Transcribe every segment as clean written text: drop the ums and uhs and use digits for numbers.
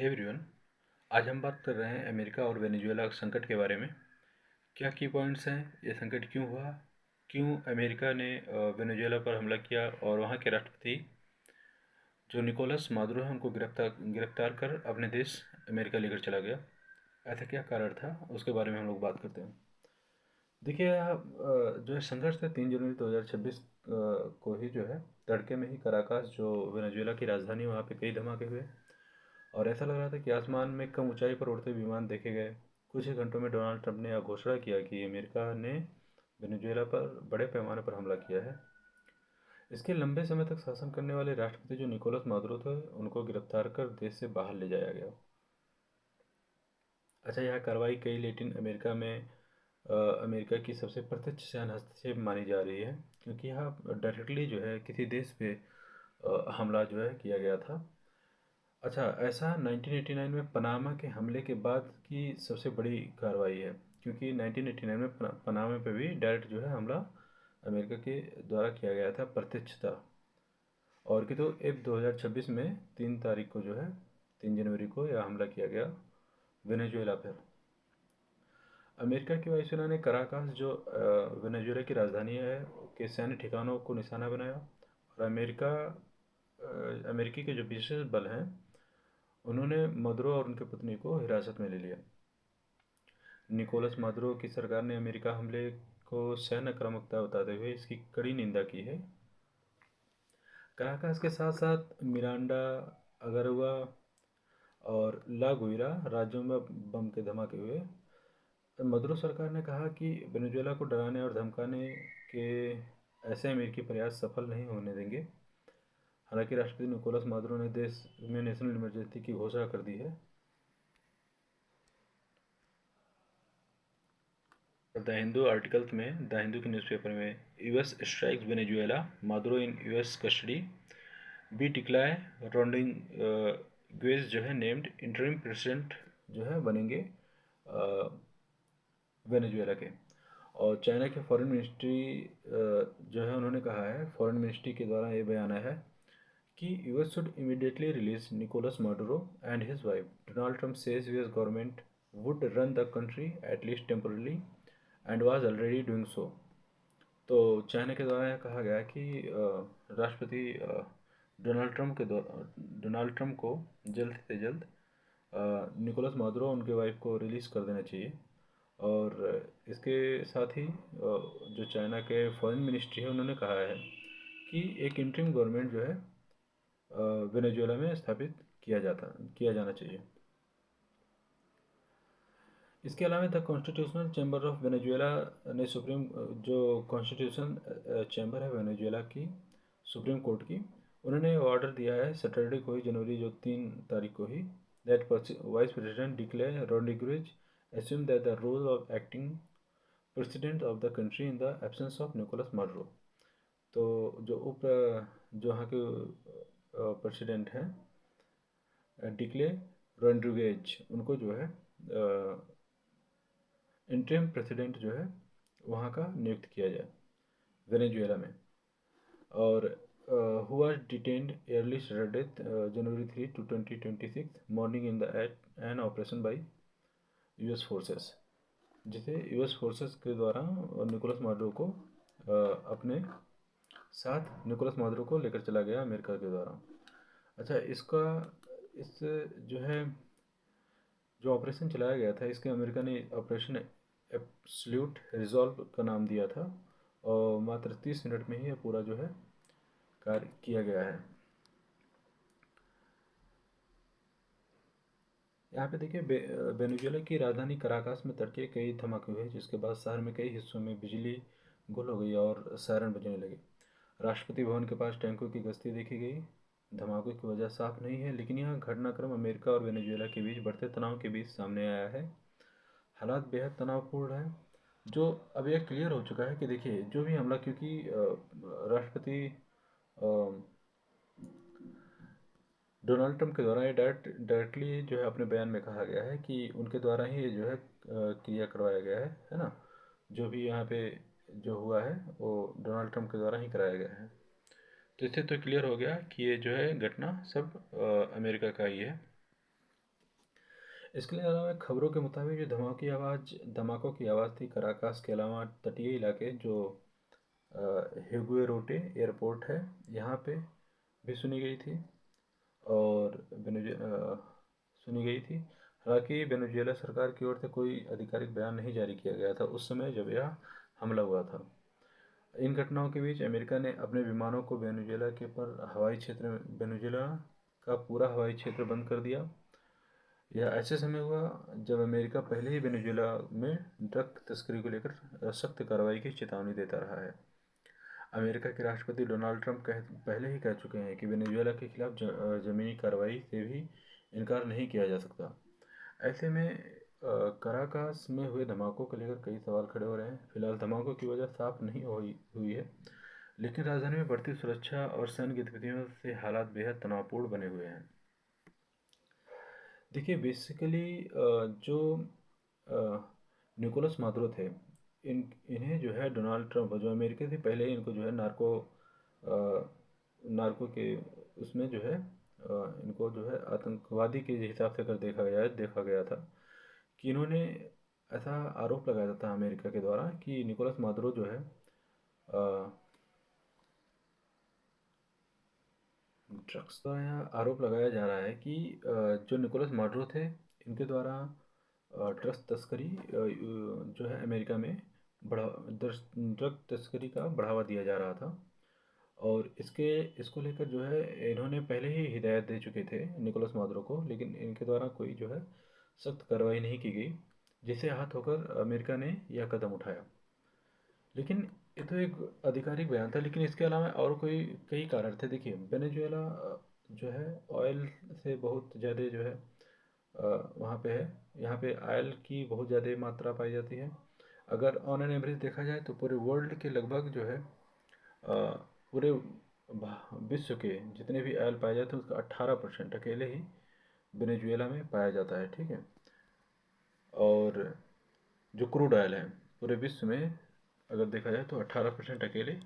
Hey everyone. आज हम बात कर रहे हैं अमेरिका और वेनेजुएला संकट के बारे में। क्या की पॉइंट्स हैं, ये संकट क्यों हुआ, क्यों अमेरिका ने वेनेजुएला पर हमला किया और वहाँ के राष्ट्रपति जो निकोलस मादुरो हैं उनको गिरफ्तार कर अपने देश अमेरिका लेकर चला गया। ऐसा क्या कारण था, उसके बारे में हम लोग बात करते हैं। देखिए, जो है संघर्ष था 3 जनवरी 2026 को ही जो है तड़के में ही कराकास जो वेनेजुएला की राजधानी, वहाँ पे कई धमाके हुए और ऐसा लग रहा था कि आसमान में कम ऊंचाई पर उड़ते विमान देखे गए। कुछ ही घंटों में डोनाल्ड ट्रंप ने यह घोषणा किया कि अमेरिका ने वेनेजुएला पर बड़े पैमाने पर हमला किया है। इसके लंबे समय तक शासन करने वाले राष्ट्रपति जो निकोलस मादुरो थे उनको गिरफ्तार कर देश से बाहर ले जाया गया। अच्छा, यह कार्रवाई कई लैटिन अमेरिका में अमेरिका की सबसे प्रत्यक्ष सैन्य हस्तक्षेप मानी जा रही है, क्योंकि यह डायरेक्टली जो है किसी देश पे हमला जो है किया गया था। अच्छा, ऐसा 1989 में पनामा के हमले के बाद की सबसे बड़ी कार्रवाई है, क्योंकि 1989 में पनामा पे भी डायरेक्ट जो है हमला अमेरिका के द्वारा किया गया था, प्रत्यक्षता। और कि तो अब 2026 में 3 तारीख को जो है 3 जनवरी को यह हमला किया गया वेनेजुएला पर। अमेरिका की वायुसेना ने कराकास जो वेनेजुएला की राजधानी है के सैन्य ठिकानों को निशाना बनाया और अमेरिकी के जो विशेष बल हैं उन्होंने मदुरो और उनके पत्नी को हिरासत में ले लिया। निकोलस मादुरो की सरकार ने अमेरिका हमले को सैन्य आक्रामकता बताते हुए इसकी कड़ी निंदा की है। कराकास के साथ साथ मिरांडा, अगरुआ और ला गुइरा राज्यों में बम के धमाके हुए। मदुरो सरकार ने कहा कि वेनेजुएला को डराने और धमकाने के ऐसे अमेरिकी प्रयास सफल नहीं होने देंगे। हालांकि राष्ट्रपति निकोलस मादुरो ने देश में नेशनल इमरजेंसी की घोषणा कर दी है। द हिंदू आर्टिकल्स में, द हिंदू के न्यूज़पेपर में, US strikes Venezuela, Maduro in US custody, B डिक्लाय रोड्रिगेज जो है नेम्ड इंटरिम प्रेसिडेंट जो है बनेंगे वेनेजुएला के। और चाइना के फॉरेन मिनिस्ट्री जो है उन्होंने कहा है, फॉरेन मिनिस्ट्री के द्वारा ये बयान आया है कि US should immediately release Nicolas Maduro and his wife. Donald Trump says US government would run the country at least temporarily and was already doing so. तो चाइना के द्वारा यह कहा गया कि राष्ट्रपति डोनाल्ड ट्रंप को जल्द से जल्द निकोलस मादुरो उनके वाइफ को रिलीज़ कर देना चाहिए। और इसके साथ ही जो चाइना के फॉरेन मिनिस्ट्री है उन्होंने कहा है कि एक इंटरिम गवर्नमेंट जो है वेनेजुएला में स्थापित किया जाना चाहिए। इसके अलावा the constitutional chamber of Venezuela ने जो कॉन्स्टिट्यूशन चैम्बर है वेनेजुएला की सुप्रीम कोर्ट की, उन्होंने ऑर्डर दिया है सैटरडे को ही, जनवरी जो 3 तारीख को ही, दैट वाइस प्रेसिडेंट डिक्लेयर Rodriguez assume that the role of acting president of the country in the absence of Nicolas Maduro। तो जो यहाँ के प्रेसिडेंट हैं डिक्लेयर रोड्रिगेज, उनको जो है इंटरिम प्रेसिडेंट जो है वहाँ का नियुक्त किया जाए वेनेजुएला में। और who was detained early Saturday, January 3 to 2026 morning in the an operation by US forces, जिसे यूएस फोर्सेस के द्वारा निकोलस माडुरो को अपने साथ निकोलस माडुरो को लेकर चला गया अमेरिका के द्वारा। अच्छा, इस जो है जो ऑपरेशन चलाया गया था, इसके अमेरिका ने ऑपरेशन एब्सोल्यूट रिजॉल्व का नाम दिया था और मात्र 30 मिनट में ही यह पूरा जो है कार्य किया गया है। यहाँ पे देखिए, वेनेजुएला की राजधानी कराकास में तड़के कई धमाके हुए, जिसके बाद शहर में कई हिस्सों में बिजली गुल हो गई और सायरन बजने लगे। राष्ट्रपति भवन के पास टैंकों की गश्ती देखी गई। धमाकों की वजह साफ नहीं है, लेकिन यह घटनाक्रम अमेरिका और वेनेजुएला के बीच बढ़ते तनाव के बीच सामने आया है। हालात बेहद तनावपूर्ण है, जो अब यह क्लियर हो चुका है कि देखिए जो भी हमला, क्योंकि राष्ट्रपति डोनाल्ड ट्रंप के द्वारा ये डायरेक्टली जो है अपने बयान में कहा गया है कि उनके द्वारा ही ये जो है क्रिया करवाया गया है ना। जो भी यहाँ पे जो हुआ है वो डोनाल्ड ट्रंप के द्वारा ही कराया गया है। तो इससे तो क्लियर हो गया कि ये जो है घटना सब अमेरिका का ही है। इसके अलावा खबरों के मुताबिक जो धमाकों की आवाज़ थी कराकास के अलावा तटीय इलाके जो हिगुएरोटे एयरपोर्ट है यहाँ पे भी सुनी गई थी और सुनी गई थी। हालांकि वेनेजुएला सरकार की ओर से कोई आधिकारिक बयान नहीं जारी किया गया था उस समय जब यह हमला हुआ था। इन घटनाओं के बीच अमेरिका ने अपने विमानों को वेनेजुएला का पूरा हवाई क्षेत्र बंद कर दिया। यह ऐसे समय हुआ जब अमेरिका पहले ही वेनेजुएला में ड्रग तस्करी को लेकर सख्त कार्रवाई की चेतावनी देता रहा है। अमेरिका के राष्ट्रपति डोनाल्ड ट्रंप पहले ही कह चुके हैं कि वेनेजुएला के खिलाफ जमीनी कार्रवाई से भी इनकार नहीं किया जा सकता। ऐसे में कराकास में हुए धमाकों को लेकर कई सवाल खड़े हो रहे हैं। फिलहाल धमाकों की वजह साफ नहीं हुई है, लेकिन राजधानी में बढ़ती सुरक्षा और सैन्य गतिविधियों से हालात बेहद तनावपूर्ण बने हुए हैं। देखिए बेसिकली जो निकोलस मादुरो थे, इन्हें जो है डोनाल्ड ट्रंप जो अमेरिका से पहले ही इनको जो है नार्को के उसमें जो है इनको जो है आतंकवादी के हिसाब से देखा गया था कि इन्होंने ऐसा आरोप लगाया था अमेरिका के द्वारा कि निकोलस मादुरो जो है ड्रग्स का यहाँ आरोप लगाया जा रहा है कि जो निकोलस माडुरो थे इनके द्वारा ड्रग्स तस्करी जो है अमेरिका में ड्रग तस्करी का बढ़ावा दिया जा रहा था और इसको लेकर जो है इन्होंने पहले ही हिदायत दे चुके थे निकोलस मादुरो को, लेकिन इनके द्वारा कोई जो है सख्त कार्रवाई नहीं की गई, जिससे आहत होकर अमेरिका ने यह कदम उठाया। लेकिन ये तो एक आधिकारिक बयान था, लेकिन इसके अलावा और कोई कई कारण थे। देखिए वेनेजुएला जो है ऑयल से बहुत ज़्यादा जो है वहाँ पे है, यहाँ पे ऑयल की बहुत ज़्यादा मात्रा पाई जाती है। अगर ऑन एन एवरेज देखा जाए तो पूरे वर्ल्ड के लगभग जो है पूरे विश्व के जितने भी ऑयल पाए जाते हैं उसका 18% अकेले ही वेनेजुएला में पाया जाता है, ठीक है। और जो क्रूड ऑयल है पूरे विश्व में अगर देखा जाए तो 18% अकेले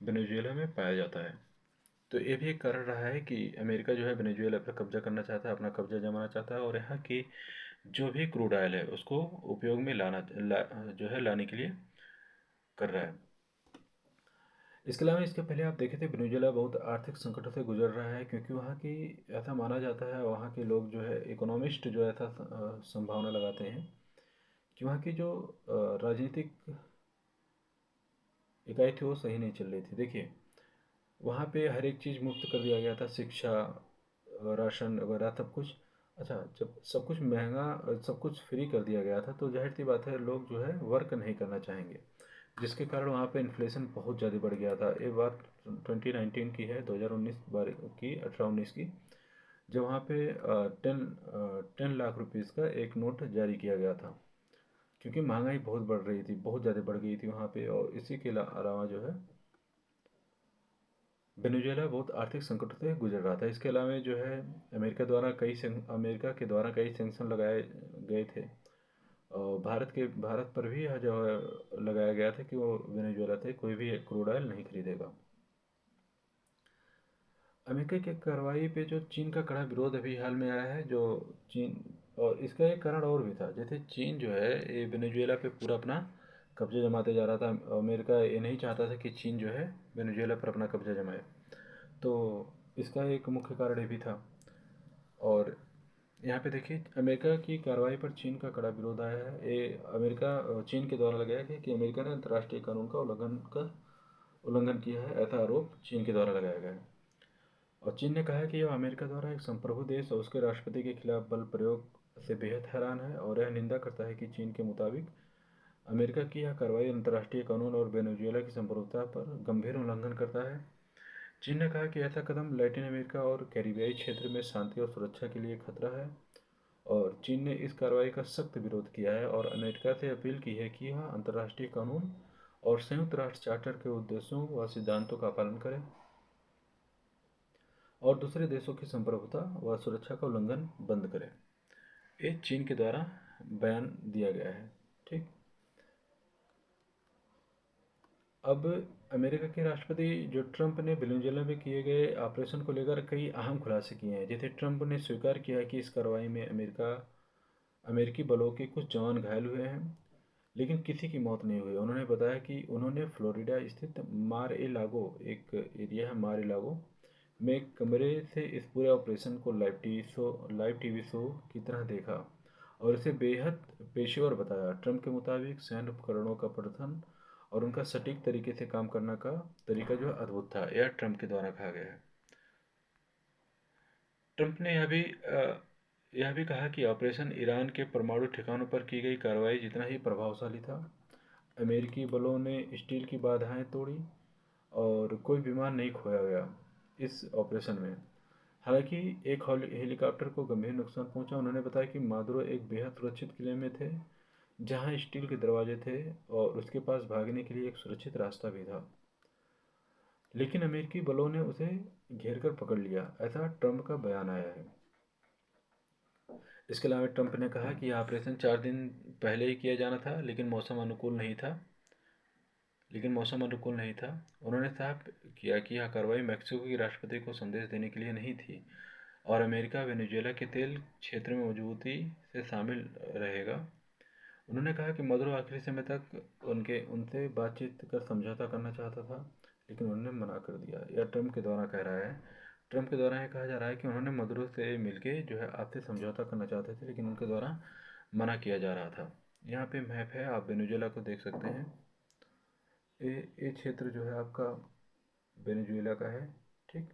वेनेजुएला में पाया जाता है। तो ये भी एक कारण रहा है कि अमेरिका जो है वेनेजुएला पर कब्जा करना चाहता है, अपना कब्जा जमाना चाहता है और यहाँ की जो भी क्रूड ऑयल है उसको उपयोग में जो है लाने के लिए कर रहा है। इसके अलावा इसके पहले आप देखे थे वेनेजुएला बहुत आर्थिक संकटों से गुजर रहा है, क्योंकि वहाँ की ऐसा माना जाता है, वहाँ के लोग जो है इकोनॉमिस्ट जो ऐसा संभावना लगाते हैं कि वहाँ की जो राजनीतिक इकाई थी वो सही नहीं चल रही थी। देखिए वहाँ पे हर एक चीज़ मुफ्त कर दिया गया था, शिक्षा राशन वगैरह सब कुछ। अच्छा जब सब कुछ महंगा सब कुछ फ्री कर दिया गया था तो जाहिर सी बात है लोग जो है वर्क नहीं करना चाहेंगे, जिसके कारण वहाँ पे इन्फ्लेशन बहुत ज़्यादा बढ़ गया था। ये बात 2019 की है, 2019 बार की 18-19 की, जब वहाँ पे 10 लाख रुपीज़ का एक नोट जारी किया गया था, क्योंकि महंगाई बहुत बढ़ रही थी, बहुत ज़्यादा बढ़ गई थी वहाँ पे। और इसी के अलावा जो है वेनेजुएला बहुत आर्थिक संकट से गुजर रहा था। इसके अलावा जो है अमेरिका के द्वारा कई सेंक्शन लगाए गए थे और भारत पर भी यह जो है लगाया गया था कि वो वेनेजुएला से कोई भी क्रूड ऑयल नहीं खरीदेगा। अमेरिका की कार्रवाई पे जो चीन का कड़ा विरोध अभी हाल में आया है, जो चीन और इसका एक कारण और भी था, जैसे चीन जो है ये वेनेजुएला पे पूरा अपना कब्जा जमाते जा रहा था। अमेरिका ये नहीं चाहता था कि चीन जो है वेनेजुएला पर अपना कब्जा जमाए, तो इसका एक मुख्य कारण ये भी था। और यहाँ पे देखिए अमेरिका की कार्रवाई पर चीन का कड़ा विरोध आया है। ये अमेरिका चीन के द्वारा लगाया गया कि अमेरिका ने अंतर्राष्ट्रीय कानून का उल्लंघन किया है, ऐसा आरोप चीन के द्वारा लगाया गया है। और चीन ने कहा है कि यह अमेरिका द्वारा एक संप्रभु देश और उसके राष्ट्रपति के खिलाफ बल प्रयोग से बेहद हैरान है और यह निंदा करता है कि चीन के मुताबिक अमेरिका की यह कार्रवाई अंतर्राष्ट्रीय कानून और वेनेजुएला की संप्रभुता पर गंभीर उल्लंघन करता है। चीन ने कहा कि ऐसा कदम लैटिन अमेरिका और कैरिबियाई क्षेत्र में शांति और सुरक्षा के लिए खतरा है और चीन ने इस कार्रवाई का सख्त विरोध किया है और अमेरिका से अपील की है कि यह अंतर्राष्ट्रीय कानून और संयुक्त राष्ट्र चार्टर के उद्देश्यों व सिद्धांतों का पालन करे और दूसरे देशों की संप्रभुता व सुरक्षा का उल्लंघन बंद करे। ये चीन के द्वारा बयान दिया गया है, ठीक। अब अमेरिका के राष्ट्रपति जो ट्रंप ने वेनेजुएला में किए गए ऑपरेशन को लेकर कई अहम खुलासे किए हैं। जैसे ट्रंप ने स्वीकार किया कि इस कार्रवाई में अमेरिका अमेरिकी बलों के कुछ जवान घायल हुए हैं, लेकिन किसी की मौत नहीं हुई। उन्होंने बताया कि उन्होंने फ्लोरिडा स्थित मार ए लागो, एक एरिया है मार ए लागो, में एक कमरे से इस पूरे ऑपरेशन को लाइव टीवी शो की तरह देखा और इसे बेहद पेशेवर बताया। ट्रंप के मुताबिक सैन्य उपकरणों का प्रदर्शन और उनका सटीक तरीके से काम करने का तरीका जो है अद्भुत था, यह ट्रंप के द्वारा कहा गया है। ट्रंप ने यह भी कहा कि ऑपरेशन ईरान के परमाणु ठिकानों पर की गई कार्रवाई जितना ही प्रभावशाली था। अमेरिकी बलों ने स्टील की बाधाएं तोड़ी और कोई विमान नहीं खोया गया इस ऑपरेशन में। हालांकि एक हेलीकॉप्टर को गंभीर नुकसान पहुंचा। उन्होंने बताया कि मादुरो एक बेहद सुरक्षित किले में थे जहां स्टील के दरवाजे थे और उसके पास भागने के लिए एक सुरक्षित रास्ता भी था, लेकिन अमेरिकी बलों ने उसे घेरकर पकड़ लिया, ऐसा ट्रंप का बयान आया है। इसके अलावा ट्रंप ने कहा कि यह ऑपरेशन 4 दिन पहले ही किया जाना था, लेकिन मौसम अनुकूल नहीं था। उन्होंने साफ किया कि यह कार्रवाई मैक्सिको के राष्ट्रपति को संदेश देने के लिए नहीं थी और अमेरिका वेनेजुएला के तेल क्षेत्र में मजबूती से शामिल रहेगा। उन्होंने कहा कि मदुरो आखिरी समय तक उनके उनसे बातचीत कर समझौता करना चाहता था, लेकिन उन्होंने मना कर दिया। यह ट्रंप के द्वारा कह रहा है। ट्रंप के द्वारा यह कहा जा रहा है कि उन्होंने मदुरो से मिलके जो है आपसे समझौता करना चाहते थे, लेकिन उनके द्वारा मना किया जा रहा था। यहाँ पे मैप है, आप वेनेजुएला को देख सकते हैं। ये क्षेत्र जो है आपका वेनेजुएला का है, ठीक।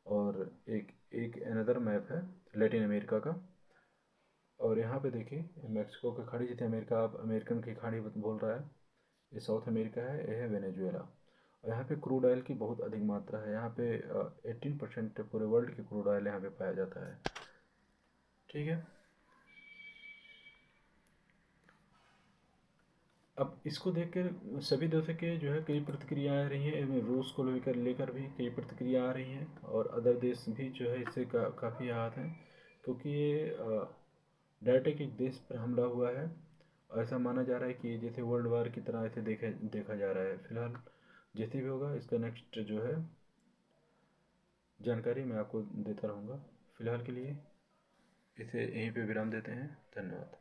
और एक एक अनदर मैप है लैटिन अमेरिका का। और यहाँ पे देखिए मैक्सिको की खाड़ी, जिसे अमेरिका आप अमेरिकन की खाड़ी बोल रहा है, ये साउथ अमेरिका है, ये है वेनेजुएला। और यहाँ पे क्रूड ऑयल की बहुत अधिक मात्रा है। यहाँ पे 18% पूरे वर्ल्ड की क्रूड ऑयल यहाँ पे पाया जाता है, ठीक है। अब इसको देखकर सभी देशों के जो है कई प्रतिक्रियाएं आ रही हैं। इसमें रूस को लेकर भी कई प्रतिक्रिया आ रही हैं और अदर देश भी जो है इससे काफ़ी आहत हैं, क्योंकि ये डायरेक्ट एक देश पर हमला हुआ है और ऐसा माना जा रहा है कि जैसे वर्ल्ड वार की तरह इसे देखा जा रहा है। फिलहाल जैसे भी होगा इसका नेक्स्ट जो है जानकारी मैं आपको देता रहूँगा। फिलहाल के लिए इसे यहीं पे विराम देते हैं। धन्यवाद।